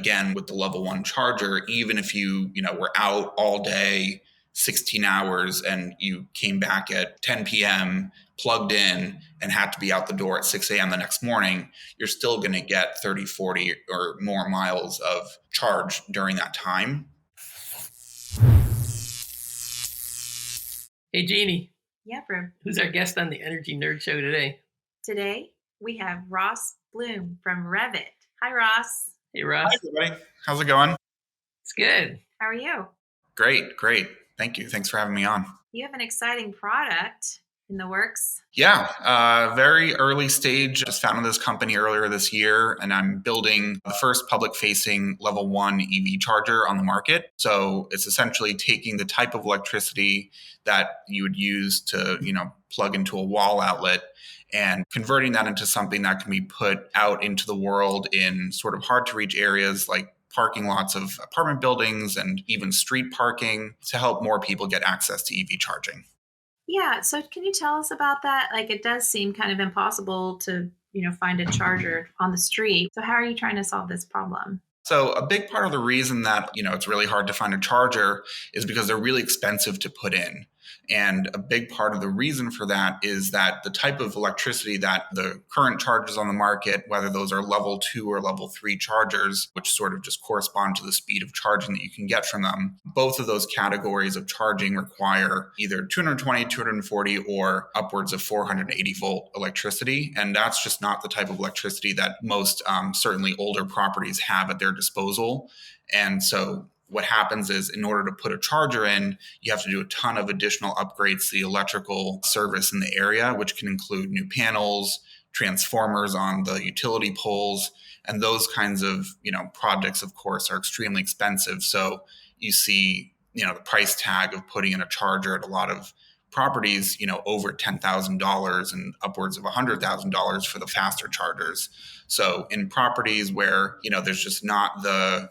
again, with the level 1 charger, even if you were out all day, 16 hours, and you came back at 10 p.m., plugged in, and had to be out the door at 6 a.m. the next morning, you're still going to get 30, 40 or more miles of charge during that time. Hey, Jeannie. Yeah, Brim. Who's our guest on the Energy Nerd Show today? Today, we have Ross Bloom from Revvit. Hi, Ross. Hey, Ross. Hi, everybody. How's it going? It's good. How are you? Great. Thank you. Thanks for having me on. You have an exciting product in the works. Yeah, very early stage. Just founded this company earlier this year, and I'm building the first public-facing level 1 EV charger on the market. So it's essentially taking the type of electricity that you would use to, plug into a wall outlet and converting that into something that can be put out into the world in sort of hard-to-reach areas like parking lots of apartment buildings and even street parking to help more people get access to EV charging. Yeah, so can you tell us about that? Like, it does seem kind of impossible to, find a charger on the street. So how are you trying to solve this problem? So a big part of the reason that, it's really hard to find a charger is because they're really expensive to put in. And a big part of the reason for that is that the type of electricity that the current chargers on the market, whether those are level 2 or level 3 chargers, which sort of just correspond to the speed of charging that you can get from them, both of those categories of charging require either 220, 240, or upwards of 480 volt electricity. And that's just not the type of electricity that most certainly older properties have at their disposal. And so what happens is in order to put a charger in, you have to do a ton of additional upgrades to the electrical service in the area, which can include new panels, transformers on the utility poles, and those kinds of, projects, of course, are extremely expensive. So you see, the price tag of putting in a charger at a lot of properties, over $10,000 and upwards of $100,000 for the faster chargers. So in properties where, there's just not the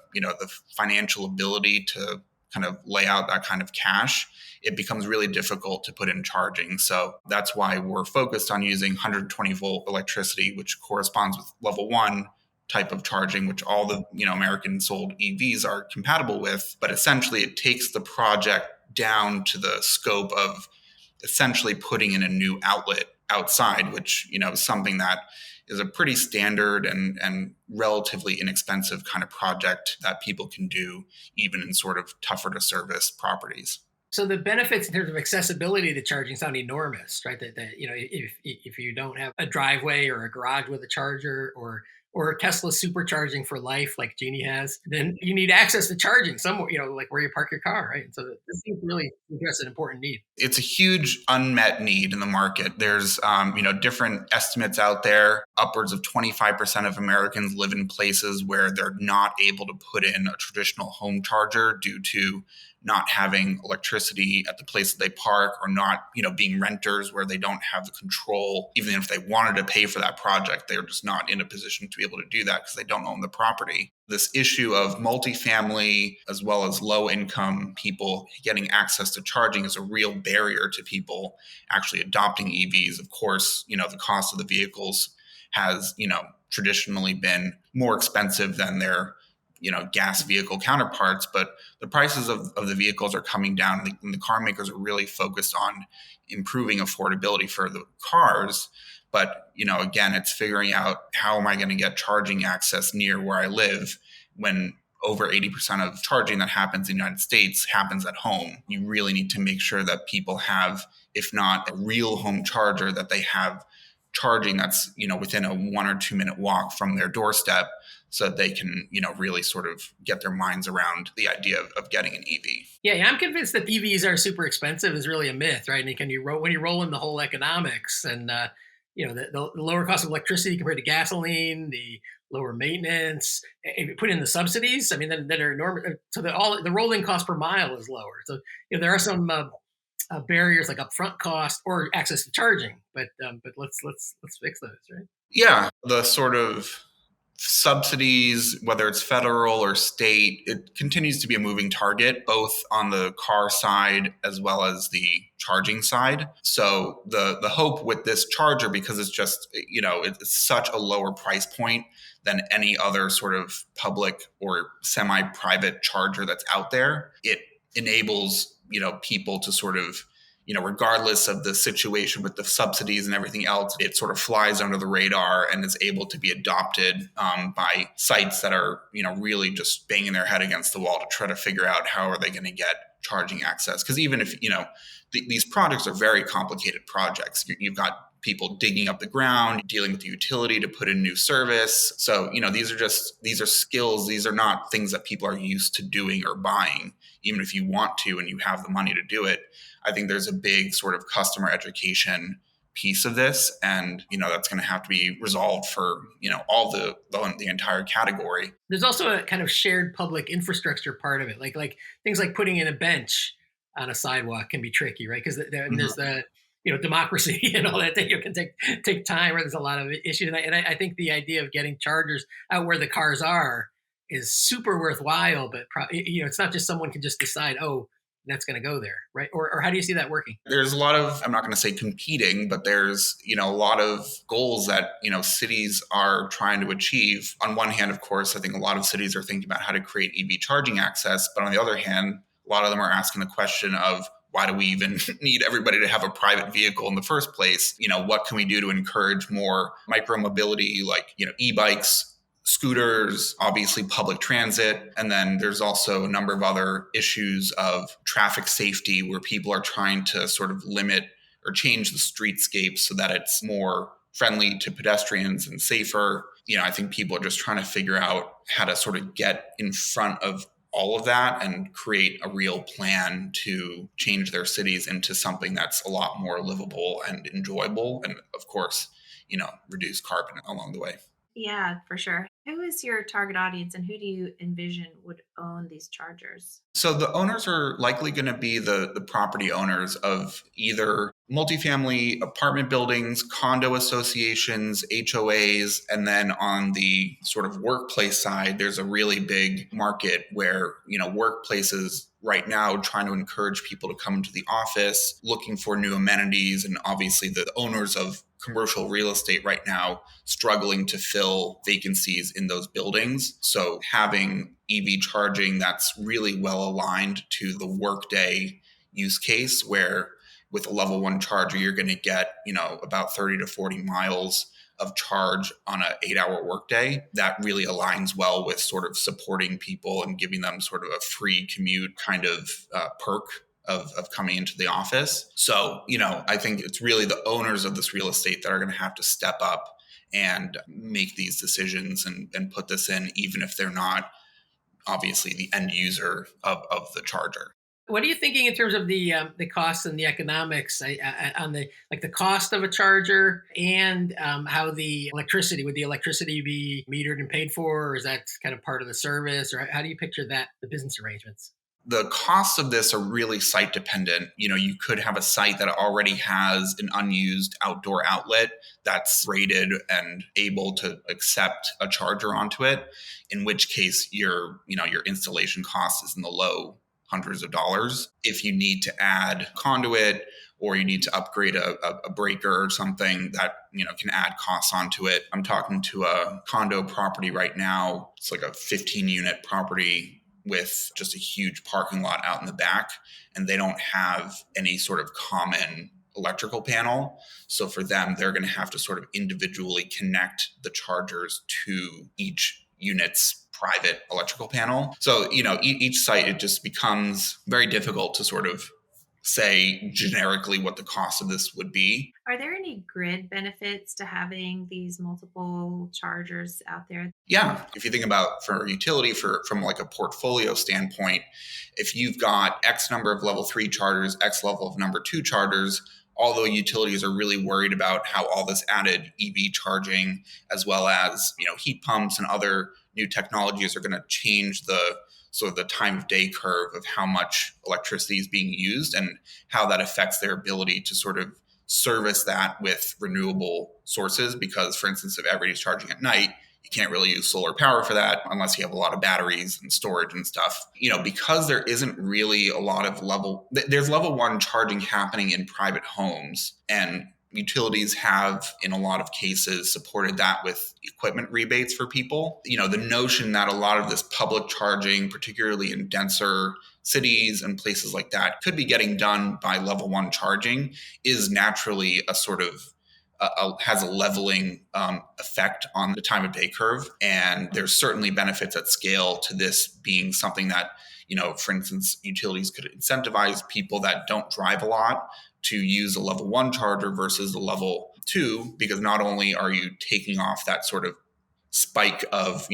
financial ability to kind of lay out that kind of cash, it becomes really difficult to put in charging. So that's why we're focused on using 120 volt electricity, which corresponds with level 1 type of charging, which all the, American sold EVs are compatible with. But essentially it takes the project down to the scope of essentially putting in a new outlet outside, which, is something that is a pretty standard and relatively inexpensive kind of project that people can do even in sort of tougher to service properties. So the benefits in terms of accessibility to charging sound enormous, right? That if you don't have a driveway or a garage with a charger or Tesla supercharging for life like Jeannie has, then you need access to charging somewhere, like where you park your car, right? And so this seems really address an important need. It's a huge unmet need in the market. There's, different estimates out there. Upwards of 25% of Americans live in places where they're not able to put in a traditional home charger due to not having electricity at the place that they park, or not, being renters where they don't have the control. Even if they wanted to pay for that project, they're just not in a position to be able to do that because they don't own the property. This issue of multifamily as well as low income people getting access to charging is a real barrier to people actually adopting EVs. Of course, the cost of the vehicles has, traditionally been more expensive than their gas vehicle counterparts, but the prices of the vehicles are coming down, and the car makers are really focused on improving affordability for the cars. But, again, it's figuring out how am I going to get charging access near where I live when over 80% of charging that happens in the United States happens at home. You really need to make sure that people have, if not a real home charger, that they have charging that's, within a 1 or 2 minute walk from their doorstep, so that they can, really sort of get their minds around the idea of getting an EV. Yeah, I'm convinced that EVs are super expensive is really a myth, right? And when you roll in the whole economics and, the lower cost of electricity compared to gasoline, the lower maintenance, and you put in the subsidies, then are enormous. So the rolling cost per mile is lower. So, there are some barriers like upfront cost or access to charging, but let's fix those, right? Yeah, the sort of subsidies, whether it's federal or state, it continues to be a moving target, both on the car side as well as the charging side. So the hope with this charger, because it's just, it's such a lower price point than any other sort of public or semi-private charger that's out there, it enables, people to sort of, regardless of the situation with the subsidies and everything else, it sort of flies under the radar and is able to be adopted by sites that are, really just banging their head against the wall to try to figure out how are they going to get charging access. Because even if, these projects are very complicated projects. You've got people digging up the ground, dealing with the utility to put in new service. So, these are skills. These are not things that people are used to doing or buying, even if you want to and you have the money to do it. I think there's a big sort of customer education piece of this, and that's going to have to be resolved for all the entire category. There's also a kind of shared public infrastructure part of it, like things like putting in a bench on a sidewalk can be tricky, right? Because there's the democracy and all that thing. It can take time, or there's a lot of issues. And I think the idea of getting chargers out where the cars are is super worthwhile. But it's not just someone can just decide, oh, that's going to go there, right? Or how do you see that working? There's a lot of, I'm not going to say competing, but there's, a lot of goals that, cities are trying to achieve. On one hand, of course, I think a lot of cities are thinking about how to create EV charging access. But on the other hand, a lot of them are asking the question of, why do we even need everybody to have a private vehicle in the first place? What can we do to encourage more micromobility, like, e-bikes, scooters, obviously public transit. And then there's also a number of other issues of traffic safety where people are trying to sort of limit or change the streetscape so that it's more friendly to pedestrians and safer. I think people are just trying to figure out how to sort of get in front of all of that and create a real plan to change their cities into something that's a lot more livable and enjoyable. And of course, reduce carbon along the way. Yeah, for sure. Who is your target audience and who do you envision would own these chargers? So the owners are likely going to be the property owners of either multifamily apartment buildings, condo associations, HOAs, and then on the sort of workplace side, there's a really big market where, workplaces right now trying to encourage people to come into the office, looking for new amenities, and obviously the owners of commercial real estate right now struggling to fill vacancies in those buildings. So having EV charging that's really well aligned to the workday use case, where with a level 1 charger, you're going to get, about 30 to 40 miles of charge on an 8-hour workday. That really aligns well with sort of supporting people and giving them sort of a free commute kind of perk of coming into the office. So, I think it's really the owners of this real estate that are going to have to step up and make these decisions and put this in, even if they're not obviously the end user of the charger. What are you thinking in terms of the costs and the economics on the cost of a charger and how would the electricity be metered and paid for, or is that kind of part of the service, or how do you picture that, the business arrangements? The costs of this are really site dependent. You could have a site that already has an unused outdoor outlet that's rated and able to accept a charger onto it, in which case your installation cost is in the low hundreds of dollars. If you need to add conduit or you need to upgrade a breaker or something that can add costs onto it. I'm talking to a condo property right now. It's like a 15 unit property with just a huge parking lot out in the back, and they don't have any sort of common electrical panel. So for them, they're going to have to sort of individually connect the chargers to each unit's private electrical panel. So, each site, it just becomes very difficult to sort of say generically what the cost of this would be. Are there any grid benefits to having these multiple chargers out there? Yeah. If you think about for utility, from like a portfolio standpoint, if you've got X number of level 3 chargers, X level of number 2 chargers, although utilities are really worried about how all this added EV charging, as well as, heat pumps and other new technologies are going to change the sort of the time of day curve of how much electricity is being used and how that affects their ability to sort of service that with renewable sources. Because, for instance, if everybody's charging at night, You can't really use solar power for that unless you have a lot of batteries and storage and stuff. Because there isn't really a lot of there's level 1 charging happening in private homes, and utilities have, in a lot of cases, supported that with equipment rebates for people. The notion that a lot of this public charging, particularly in denser cities and places like that, could be getting done by level 1 charging is naturally a sort of has a leveling effect on the time of day curve. And there's certainly benefits at scale to this being something that, for instance, utilities could incentivize people that don't drive a lot to use a level 1 charger versus a level 2, because not only are you taking off that sort of spike of,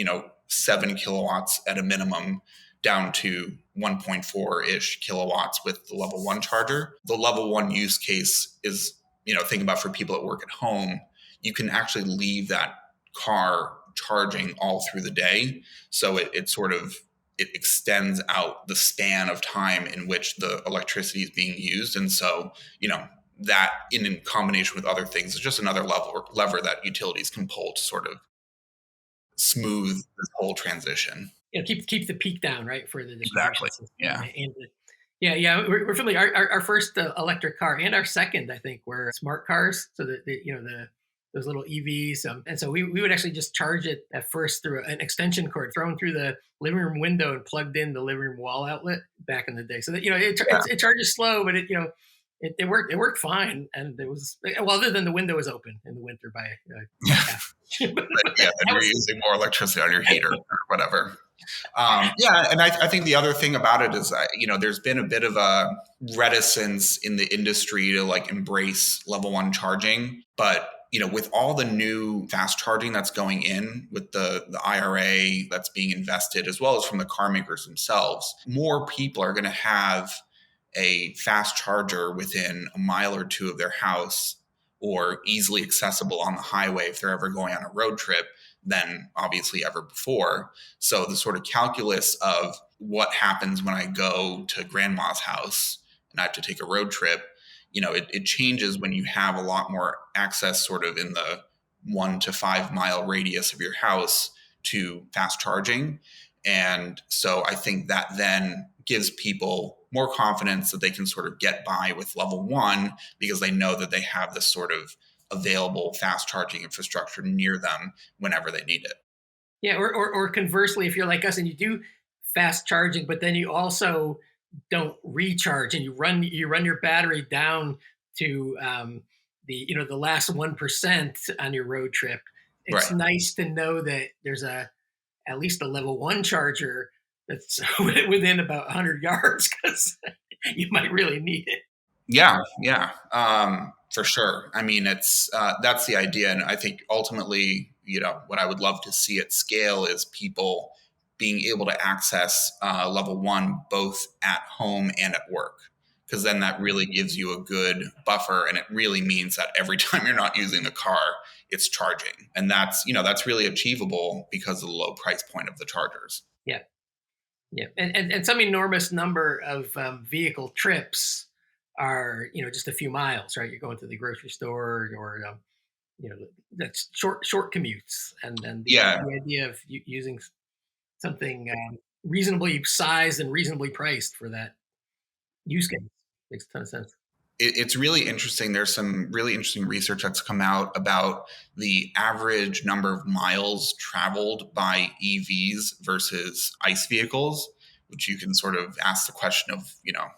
7 kilowatts at a minimum down to 1.4-ish kilowatts with the level 1 charger. The level 1 use case is, think about for people that work at home, you can actually leave that car charging all through the day. So it extends out the span of time in which the electricity is being used. And so, that in combination with other things is just another lever that utilities can pull to sort of smooth this whole transition. Keep the peak down, right, for the distribution Exactly. system. Yeah. Yeah. We're familiar. Our first electric car and our second, I think, were smart cars. So those little EVs, and so we would actually just charge it at first through an extension cord thrown through the living room window and plugged in the living room wall outlet back in the day. So that it charges slow, but it worked fine, and it was, well, other than the window was open in the winter by half. But yeah, and you're using more electricity on your heater or whatever. And I think the other thing about it is that, there's been a bit of a reticence in the industry to like embrace level 1 charging. But, with all the new fast charging that's going in with the IRA that's being invested, as well as from the car makers themselves, more people are going to have a fast charger within a mile or two of their house, or easily accessible on the highway if they're ever going on a road trip, than obviously ever before. So the sort of calculus of what happens when I go to grandma's house and I have to take a road trip, it changes when you have a lot more access sort of in the 1 to 5 mile radius of your house to fast charging. And so I think that then gives people more confidence that they can sort of get by with level 1, because they know that they have this sort of available fast charging infrastructure near them whenever they need it. Yeah, or conversely, if you're like us and you do fast charging, but then you also don't recharge and you run your battery down to the last 1% on your road trip, it's Right. nice to know that there's at least a level 1 charger that's within about 100 yards, because you might really need it. Yeah. For sure. I mean, it's that's the idea. And I think ultimately, what I would love to see at scale is people being able to access level 1 both at home and at work, because then that really gives you a good buffer, and it really means that every time you're not using the car, it's charging. And that's really achievable because of the low price point of the chargers. Yeah, and some enormous number of vehicle trips are just a few miles, right? You're going to the grocery store, or that's short commutes, and then the Yeah. idea of using something reasonably sized and reasonably priced for that use case makes a ton of sense. It's really interesting. There's some really interesting research that's come out about the average number of miles traveled by EVs versus ICE vehicles, which you can sort of ask the question of,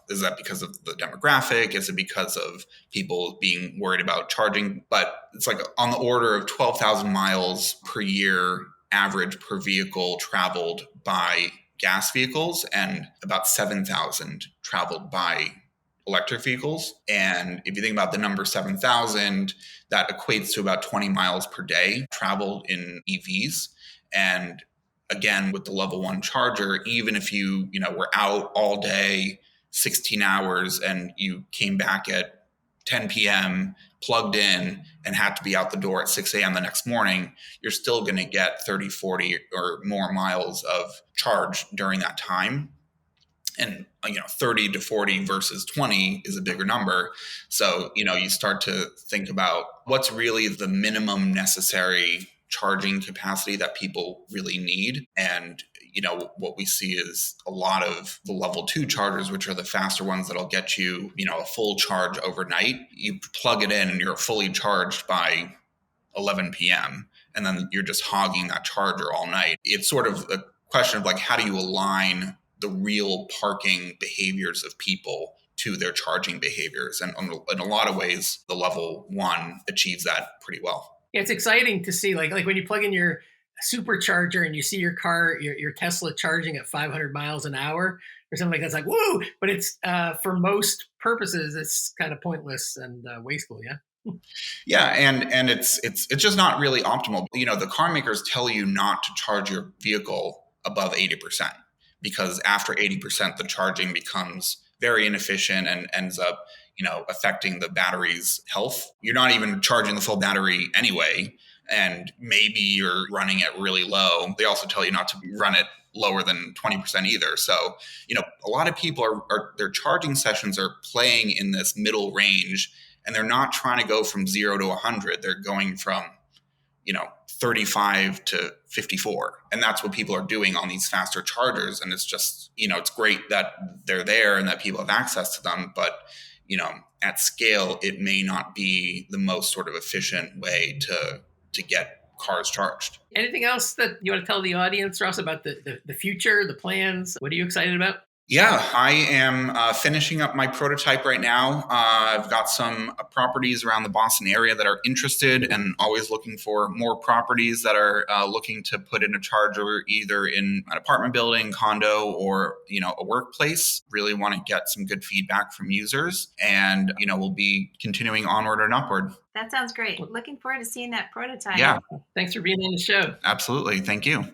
is that because of the demographic? Is it because of people being worried about charging? But it's like on the order of 12,000 miles per year average per vehicle traveled by gas vehicles, and about 7,000 traveled by electric vehicles. And if you think about the number 7,000, that equates to about 20 miles per day traveled in EVs. And again, with the level 1 charger, even if you were out all day, 16 hours, and you came back at 10 p.m., plugged in, and had to be out the door at 6 a.m. the next morning, you're still going to get 30, 40 or more miles of charge during that time. And 30 to 40 versus 20 is a bigger number. So you start to think about what's really the minimum necessary charging capacity that people really need. And what we see is a lot of the level 2 chargers, which are the faster ones that'll get you, a full charge overnight. You plug it in and you're fully charged by 11 p.m. and then you're just hogging that charger all night. It's sort of a question of like, how do you align the real parking behaviors of people to their charging behaviors? And in a lot of ways, the level 1 achieves that pretty well. Yeah, it's exciting to see, like when you plug in your supercharger and you see your car, your Tesla charging at 500 miles an hour or something like that. It's like, whoa! But it's for most purposes, it's kind of pointless and wasteful. Yeah. Yeah, and it's just not really optimal. The car makers tell you not to charge your vehicle above 80% because after 80%, the charging becomes very inefficient and ends up, affecting the battery's health. You're not even charging the full battery anyway, and maybe you're running it really low. They also tell you not to run it lower than 20% either. So, a lot of people are their charging sessions are playing in this middle range, and they're not trying to go from 0 to 100. They're going from 35 to 54. And that's what people are doing on these faster chargers. And it's just, it's great that they're there and that people have access to them. But, at scale, it may not be the most sort of efficient way to get cars charged. Anything else that you want to tell the audience, Ross, about the future, the plans? What are you excited about? Yeah, I am finishing up my prototype right now. I've got some properties around the Boston area that are interested and always looking for more properties that are looking to put in a charger either in an apartment building, condo, or, a workplace. Really want to get some good feedback from users, and, we'll be continuing onward and upward. That sounds great. Looking forward to seeing that prototype. Yeah. Thanks for being on the show. Absolutely. Thank you.